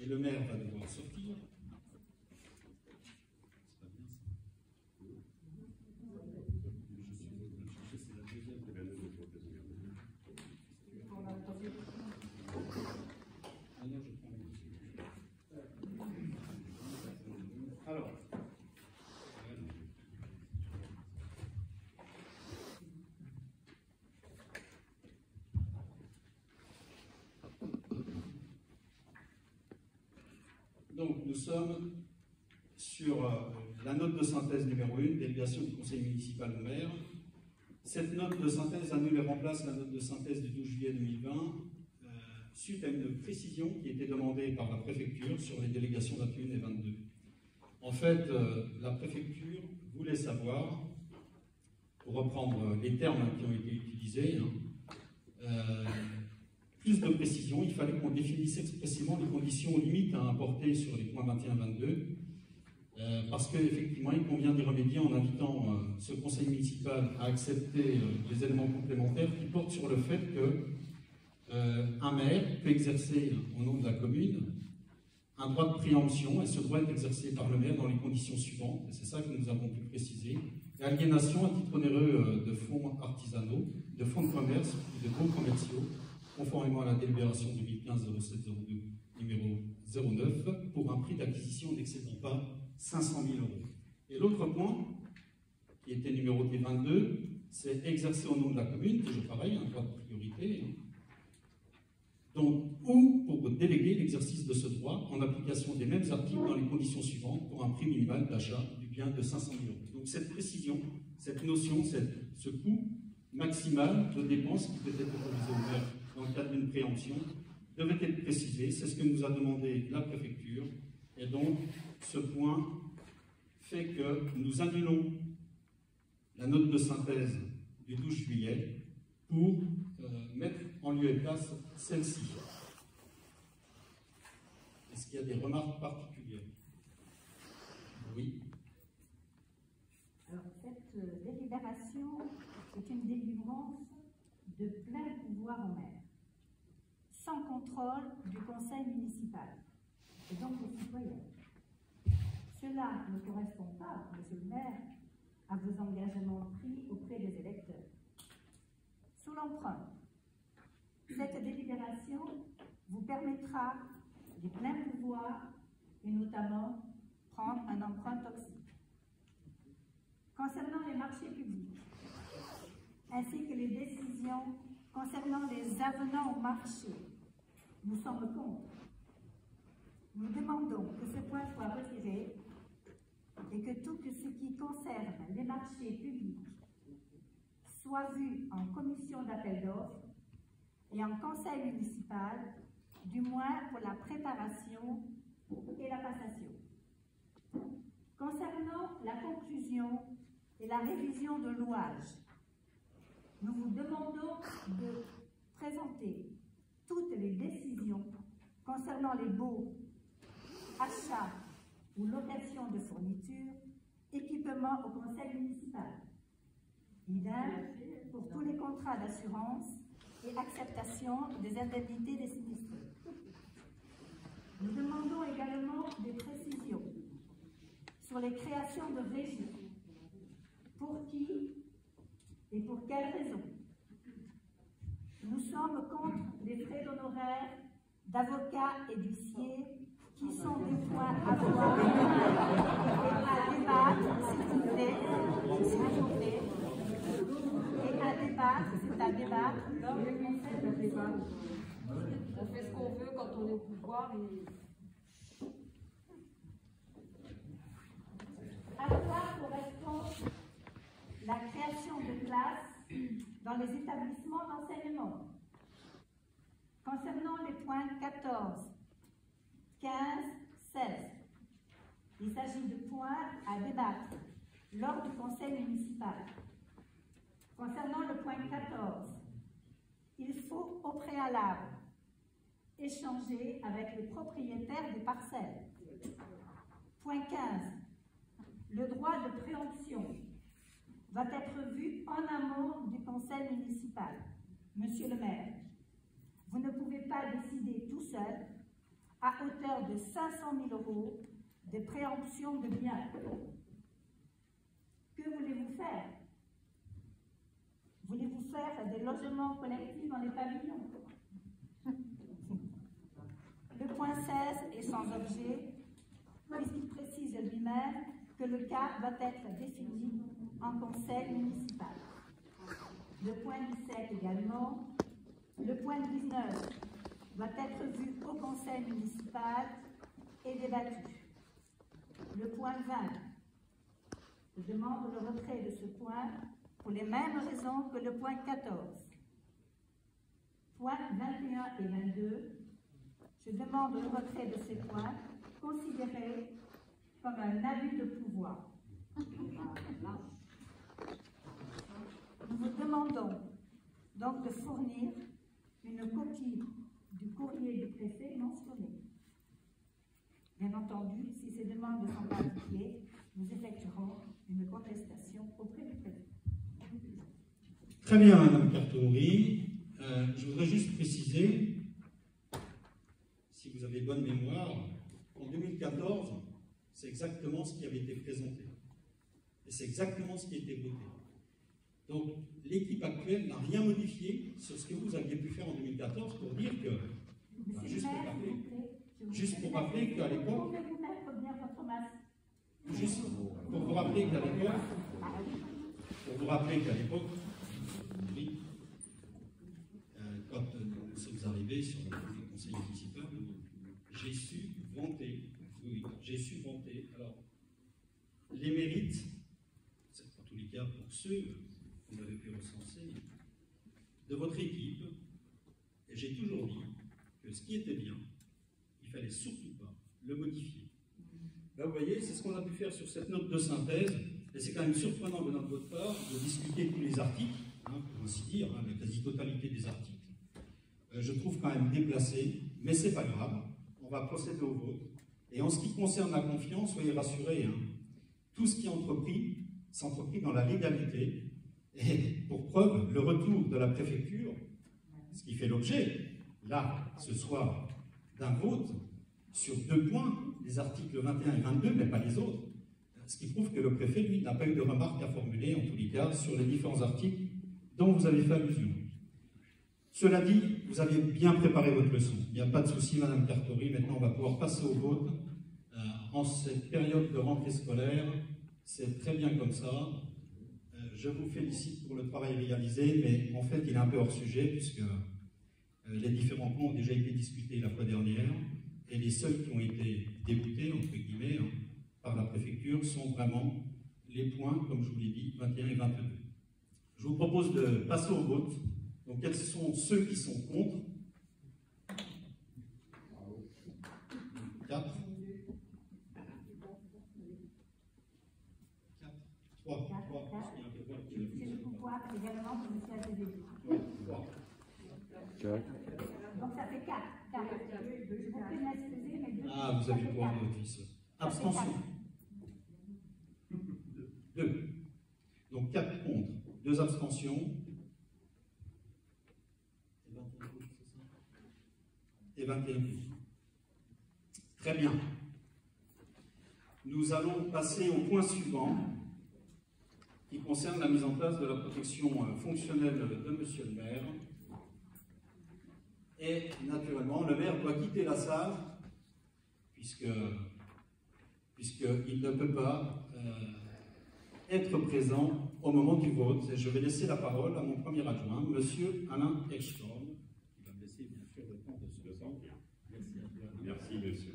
Et le maire va devoir sortir. C'est pas bien ça. C'est la deuxième. Ah non, je prends. Alors. Donc, nous sommes sur la note de synthèse numéro 1, délégation du conseil municipal au maire. Cette note de synthèse annule et remplace la note de synthèse du 12 juillet 2020, suite à une précision qui était demandée par la préfecture sur les délégations 21 et 22. En fait, la préfecture voulait savoir, pour reprendre les termes qui ont été utilisés, plus de précision, il fallait qu'on définisse expressément les conditions limites à importer sur les points 21-22, parce qu'effectivement, il convient d'y remédier en invitant ce conseil municipal à accepter les éléments complémentaires qui portent sur le fait qu'un maire peut exercer au nom de la commune un droit de préemption, et ce droit est exercé par le maire dans les conditions suivantes, et c'est ça que nous avons pu préciser: aliénation à titre onéreux de fonds artisanaux, de fonds de commerce ou de baux commerciaux, conformément à la délibération 2015-0702 numéro 09, pour un prix d'acquisition n'excédant pas 500 000 €. Et l'autre point, qui était numéroté 22, c'est exercer au nom de la commune, toujours pareil, un droit de priorité. Donc, ou pour déléguer l'exercice de ce droit en application des mêmes articles dans les conditions suivantes pour un prix minimal d'achat du bien de 500 000 €. Donc cette précision, cette notion, ce coût maximal de dépenses qui peut être autorisé au maire dans le cadre d'une préemption devait être précisé. C'est ce que nous a demandé la préfecture. Et donc, ce point fait que nous annulons la note de synthèse du 12 juillet pour mettre en lieu et place celle-ci. Est-ce qu'il y a des remarques particulières? Oui. Alors, cette délibération est une délivrance de plein pouvoir au maire, sans contrôle du conseil municipal, et donc aux citoyens. Cela ne correspond pas, monsieur le maire, à vos engagements pris auprès des électeurs. Sous l'emprunt, cette délibération vous permettra des pleins pouvoirs et notamment prendre un emprunt toxique. Concernant les marchés publics, ainsi que les décisions concernant les avenants au marché, nous sommes contre. Nous demandons que ce point soit retiré et que tout ce qui concerne les marchés publics soit vu en commission d'appel d'offres et en conseil municipal, du moins pour la préparation et la passation. Concernant la conclusion et la révision de louage, nous vous demandons de présenter toutes les décisions concernant les baux, achats ou location de fournitures, équipements au conseil municipal. Idem pour tous les contrats d'assurance et acceptation des indemnités des sinistrés. Nous demandons également des précisions sur les créations de régies. Pour qui et pour quelles raisons? Nous sommes contre les frais d'honoraires d'avocats et d'huissiers qui sont des points à voir et à débattre, s'il vous plaît, et à débattre, c'est à débattre lors du conseil de débat. On fait ce qu'on veut quand on est au pouvoir et... À quoi correspond la création de classes dans les établissements d'enseignement? Concernant les points 14, 15, 16, il s'agit de points à débattre lors du conseil municipal. Concernant le point 14, il faut au préalable échanger avec les propriétaires des parcelles. Point 15, le droit de préemption va être vu en amont du conseil municipal. Monsieur le maire, vous ne pouvez pas décider tout seul à hauteur de 500 000 € de préemption de biens. Que voulez-vous faire? Voulez-vous faire des logements collectifs dans les pavillons? Le point 16 est sans objet, puisqu'il précise lui-même que le cas doit être défini en conseil municipal. Le point 17 également. Le point 19 doit être vu au conseil municipal et débattu. Le point 20, je demande le retrait de ce point pour les mêmes raisons que le point 14. Points 21 et 22, je demande le retrait de ces points considérés comme un abus de pouvoir. Nous vous demandons donc de fournir une copie du courrier du préfet mentionné. Bien entendu, si ces demandes ne sont pas appliquées, nous effectuerons une contestation auprès du préfet. Très bien, Madame Cartori. Je voudrais juste préciser, si vous avez bonne mémoire, qu'en 2014, c'est exactement ce qui avait été présenté. Et c'est exactement ce qui a été voté. Donc, l'équipe actuelle n'a rien modifié sur ce que vous aviez pu faire en 2014 pour dire que, enfin, juste pour rappeler qu'à l'époque, juste pour vous rappeler qu'à l'époque, oui, quand nous sommes arrivés sur le conseil municipal, j'ai su vanter, alors, les mérites, en tous les cas pour ceux que vous avez pu recenser, de votre équipe, et j'ai toujours dit que ce qui était bien, il ne fallait surtout pas le modifier. Là, vous voyez, c'est ce qu'on a pu faire sur cette note de synthèse, et c'est quand même surprenant de notre part de discuter tous les articles, pour ainsi dire, la quasi-totalité des articles. Je trouve quand même déplacé, mais c'est pas grave, on va procéder au vote. Et en ce qui concerne la confiance, soyez rassurés, tout ce qui est entrepris, s'entreprit dans la légalité, et pour preuve, le retour de la préfecture, ce qui fait l'objet, là, ce soir, d'un vote sur 2 points, les articles 21 et 22, mais pas les autres, ce qui prouve que le préfet, lui, n'a pas eu de remarques à formuler, en tous les cas, sur les différents articles dont vous avez fait allusion. Cela dit, vous avez bien préparé votre leçon. Il n'y a pas de souci, Madame Cartori. Maintenant, on va pouvoir passer au vote. En cette période de rentrée scolaire, c'est très bien comme ça. Je vous félicite pour le travail réalisé, mais en fait, il est un peu hors sujet, puisque les différents points ont déjà été discutés la fois dernière, et les seuls qui ont été déboutés, entre guillemets, par la préfecture, sont vraiment les points, comme je vous l'ai dit, 21 et 22. Je vous propose de passer au vote. Donc, quels sont ceux qui sont contre? 4. 3. C'est le pouvoir également de M. Azevedo. Donc ça fait 4. Je vous prie de m'excuser, mais 2. Ah, vous avez le droit de vote. Abstention. 2. Donc 4 contre, 2 abstentions. Et 21. Très bien. Nous allons passer au point suivant, qui concerne la mise en place de la protection fonctionnelle de Monsieur le maire. Et naturellement, le maire doit quitter la salle, puisqu'il ne peut pas être présent au moment du vote. Et je vais laisser la parole à mon premier adjoint, Monsieur Alain Ekstrom, qui va me laisser bien sûr le temps de se présenter. Merci, Monsieur